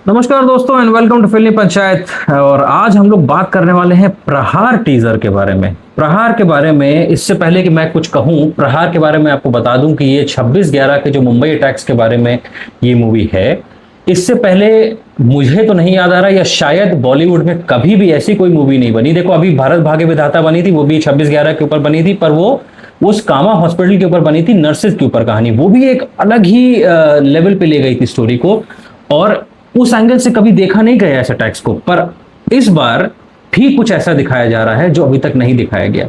नमस्कार दोस्तों and welcome to फिल्मी पंचायत। और आज हम लोग बात करने वाले हैं प्रहार टीजर के बारे में। प्रहार के बारे में इससे पहले कि मैं कुछ कहूं, प्रहार के बारे में आपको बता दूं कि ये 26/11 के जो मुंबई अटैक्स के बारे में ये मूवी है। इससे पहले मुझे तो नहीं याद आ रहा, या शायद बॉलीवुड में कभी भी ऐसी कोई मूवी नहीं बनी। देखो, अभी भारत भाग्य विधाता बनी थी, वो भी 26/11 के ऊपर बनी थी, पर वो उस कामा हॉस्पिटल के ऊपर बनी थी, नर्सेज के ऊपर कहानी। वो भी एक अलग ही लेवल पे ले गई थी स्टोरी को, और उस एंगल से कभी देखा नहीं गया ऐसा टैक्स को। पर इस बार भी कुछ ऐसा दिखाया जा रहा है जो अभी तक नहीं दिखाया गया।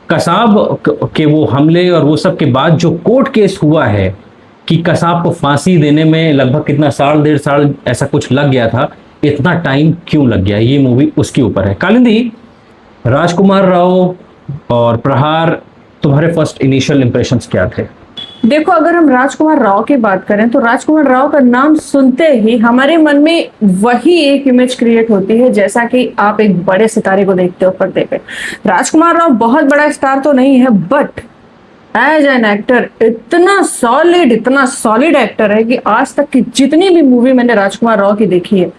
कसाब के वो हमले और वो सब के बाद जो कोर्ट केस हुआ है कि कसाब को फांसी देने में लगभग कितना साल 1.5 साल ऐसा कुछ लग गया था, इतना टाइम क्यों लग गया, ये मूवी उसके ऊपर है। कालिंदी, राजकुमार राव और प्रहार, तुम्हारे फर्स्ट इनिशियल इंप्रेशंस क्या थे? देखो, अगर हम राजकुमार राव की बात करें तो राजकुमार राव का नाम सुनते ही हमारे मन में वही एक इमेज क्रिएट होती है, जैसा कि आप एक बड़े सितारे को देखते हो पर्दे पे। राजकुमार राव बहुत बड़ा स्टार तो नहीं है, बट एज एन एक्टर इतना सॉलिड एक्टर है कि आज तक की जितनी भी मूवी मैंने राजकुमार राव की देखी है,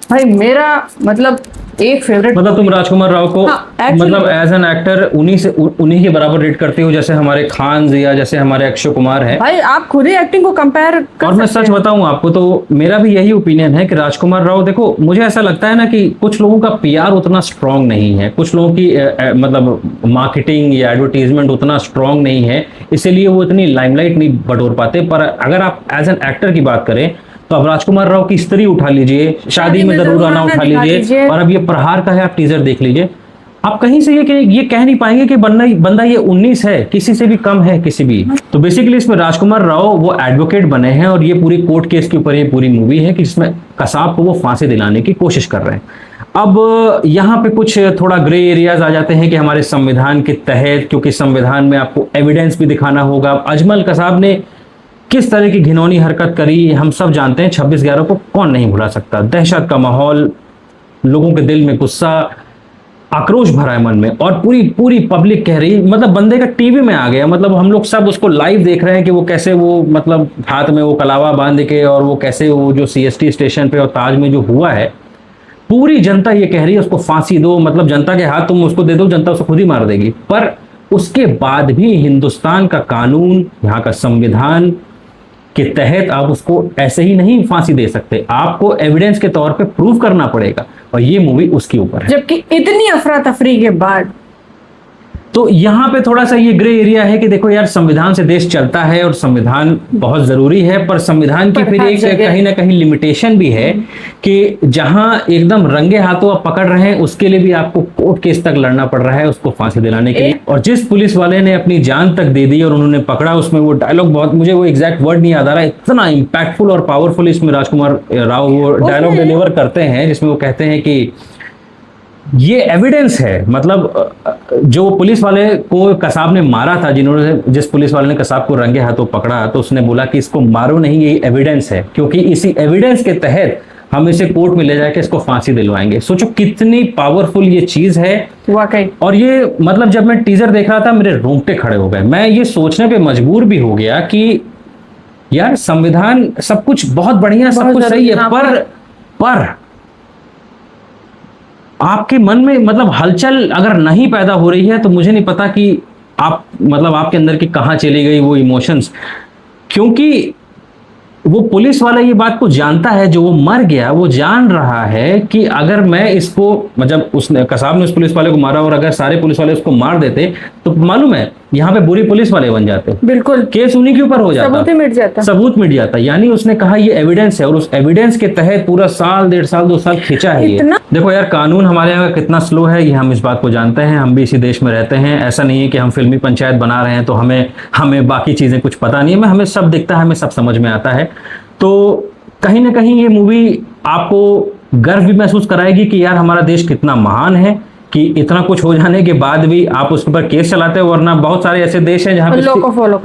भाई मेरा मतलब एक फेवरेट। मतलब तुम राजकुमार राव को मतलब एज एन एक्टर उन्हीं के बराबर रेट करते हो, जैसे हमारे खान या जैसे हमारे अक्षय कुमार है? भाई आप खुद ही एक्टिंग को कंपेयर कर। और मैं सच बताऊं आपको तो मेरा भी यही ओपिनियन है कि राजकुमार राव, देखो मुझे ऐसा लगता है ना कि कुछ लोगों का पीआर उतना स्ट्रांग नहीं है, कुछ लोगों की मतलब मार्केटिंग या एडवर्टीजमेंट उतना स्ट्रांग नहीं है, इसीलिए वो इतनी लाइमलाइट नहीं बटोर पाते। पर अगर आप एज एन एक्टर की बात करें तो अब राजकुमार राव की स्त्री उठा लीजिए, शादी में जरूर आना उठा लीजिए, और अब ये प्रहार का है, आप टीजर देख लीजिए। आप कहीं से ये कह नहीं पाएंगे कि बंदा ये 19 है, किसी से भी कम है किसी भी। तो बेसिकली इसमें राजकुमार राव वो एडवोकेट बने हैं, और ये पूरी कोर्ट केस के ऊपर ये पूरी मूवी है कि जिसमें कसाब को वो फांसी दिलाने की कोशिश कर रहे हैं। अब यहाँ पे कुछ थोड़ा ग्रे एरियाज आ जाते हैं कि हमारे संविधान के तहत, क्योंकि संविधान में आपको एविडेंस भी दिखाना होगा। अजमल कसाब ने किस तरह की घिनौनी हरकत करी हम सब जानते हैं, 26/11 को कौन नहीं भुला सकता। दहशत का माहौल, लोगों के दिल में गुस्सा, आक्रोश भरा है मन में, और पूरी पूरी पब्लिक कह रही, मतलब बंदे का टीवी में आ गया। मतलब हम लोग सब उसको लाइव देख रहे हैं कि वो कैसे वो मतलब हाथ में वो कलावा बांध के, और वो कैसे वो जो सीएसटी स्टेशन पे और ताज में जो हुआ है, पूरी जनता ये कह रही है उसको फांसी दो। मतलब जनता के हाथ तुम उसको दे दो, जनता उसको खुद ही मार देगी। पर उसके बाद भी हिंदुस्तान का कानून, यहाँ का संविधान के तहत आप उसको ऐसे ही नहीं फांसी दे सकते, आपको एविडेंस के तौर पे प्रूव करना पड़ेगा, और ये मूवी उसके ऊपर है। जबकि इतनी अफरा तफरी के बाद तो यहाँ पे थोड़ा सा ये ग्रे एरिया है कि देखो यार, संविधान से देश चलता है और संविधान बहुत जरूरी है, पर संविधान की फिर एक कहीं ना कहीं लिमिटेशन भी है कि जहां एकदम रंगे हाथों आप पकड़ रहे हैं, उसके लिए भी आपको कोर्ट केस तक लड़ना पड़ रहा है उसको फांसी दिलाने के लिए। और जिस पुलिस वाले ने अपनी जान तक दे दी और उन्होंने पकड़ा, उसमें वो डायलॉग, बहुत मुझे वो एग्जैक्ट वर्ड नहीं याद आ रहा, इतना इंपैक्टफुल और पावरफुल इसमें राजकुमार राव वो डायलॉग डिलीवर करते हैं, जिसमें वो कहते हैं कि ये एविडेंस है। मतलब जो पुलिस वाले को कसाब ने मारा था, जिस पुलिस वाले ने कसाब को रंगे हाथों पकड़ा, तो उसने बोला कि इसको मारो नहीं, ये एविडेंस है, क्योंकि इसी एविडेंस के तहत हम इसे कोर्ट में ले जाके इसको फांसी दिलवाएंगे। सोचो कितनी पावरफुल ये चीज है वाकई। और ये मतलब जब मैं टीजर देख रहा था मेरे रोंगटे खड़े हो गए। मैं ये सोचने पे मजबूर भी हो गया कि यार, संविधान सब कुछ बहुत बढ़िया, सब कुछ सही है, पर आपके मन में मतलब हलचल अगर नहीं पैदा हो रही है, तो मुझे नहीं पता कि आप मतलब आपके अंदर की कहां चली गई वो इमोशंस। क्योंकि वो पुलिस वाला ये बात को जानता है, जो वो मर गया वो जान रहा है कि अगर मैं इसको, मतलब उसने कसाब ने उस पुलिस वाले को मारा, और अगर सारे पुलिस वाले उसको मार देते तो मालूम है यहाँ पे बुरी पुलिस वाले बन जाते, बिल्कुल केस उन्हीं के ऊपर हो जाता, सबूत मिट जाता। यानी उसने कहा ये एविडेंस है, और उस एविडेंस के तहत पूरा साल 1.5 साल 2 साल खींचा है ये। देखो यार, कानून हमारे यहाँ कितना स्लो है ये हम इस बात को जानते हैं, हम भी इसी देश में रहते हैं। ऐसा नहीं है कि हम फिल्मी पंचायत बना रहे हैं तो हमें बाकी चीजें कुछ पता नहीं है, हमें सब दिखता है, हमें सब समझ में आता है। तो कहीं ना कहीं ये मूवी आपको गर्व भी महसूस कराएगी कि यार हमारा देश कितना महान है, कि इतना कुछ हो जाने के बाद भी आप उसके ऊपर केस चलाते हो। वरना बहुत सारे ऐसे देश हैं जहाँ पे लॉ को फॉलो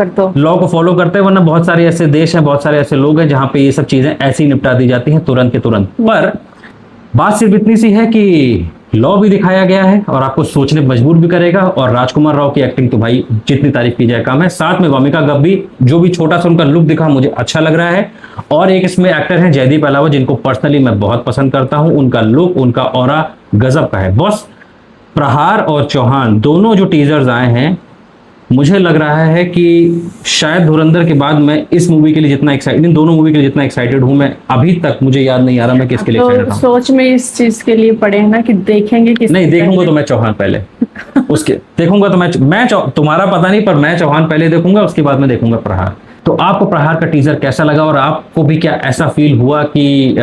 करते हो, वरना बहुत सारे ऐसे देश हैं, बहुत सारे ऐसे लोग हैं जहाँ पे ये सब चीजें ऐसी निपटा दी जाती हैं तुरंत के तुरंत। पर बात सिर्फ इतनी सी है कि लॉ भी दिखाया गया है और आपको सोचने पर मजबूर भी करेगा। और राजकुमार राव की एक्टिंग तो भाई जितनी तारीफ की जाए कम है। साथ में वामिका गब्बी, जो भी छोटा सा उनका लुक दिखा मुझे अच्छा लग रहा है। और एक इसमें एक्टर है जयदीप अलावा, जिनको पर्सनली मैं बहुत पसंद करता हूं। उनका लुक, उनका ऑरा गजब का है। बॉस, प्रहार और चौहान दोनों जो टीजर्स आए हैं, मुझे लग रहा है कि शायद धुरंधर के बाद मैं इस मूवी के लिए जितना एक्साइटेड, इन दोनों मूवी के लिए जितना एक्साइटेड हूं, मैं अभी तक मुझे याद नहीं आ रहा मैं किसके लिए एक्साइटेड तो था। सोच में इस चीज के लिए पड़े हैं ना कि देखेंगे किस नहीं देखूंगा तो मैं चौहान पहले, उसके देखूंगा तो तुम्हारा पता नहीं, पर मैं चौहान पहले देखूंगा, उसके बाद मैं देखूंगा प्रहार। तो आपको प्रहार का टीजर कैसा लगा और आपको भी क्या ऐसा फील हुआ कि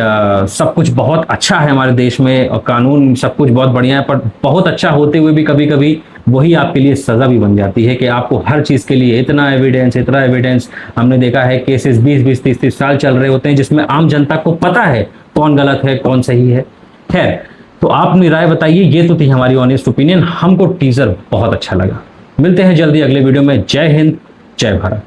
सब कुछ बहुत अच्छा है हमारे देश में और कानून सब कुछ बहुत बढ़िया है, पर बहुत अच्छा होते हुए भी कभी कभी वही आपके लिए सजा भी बन जाती है कि आपको हर चीज के लिए इतना एविडेंस। हमने देखा है केसेस 20-20, 30-30 साल चल रहे होते हैं, जिसमें आम जनता को पता है कौन गलत है कौन सही है। खैर, तो आप अपनी राय बताइए। ये तो थी हमारी ऑनेस्ट ओपिनियन। हमको टीजर बहुत अच्छा लगा। मिलते हैं जल्दी अगले वीडियो में। जय हिंद, जय भारत।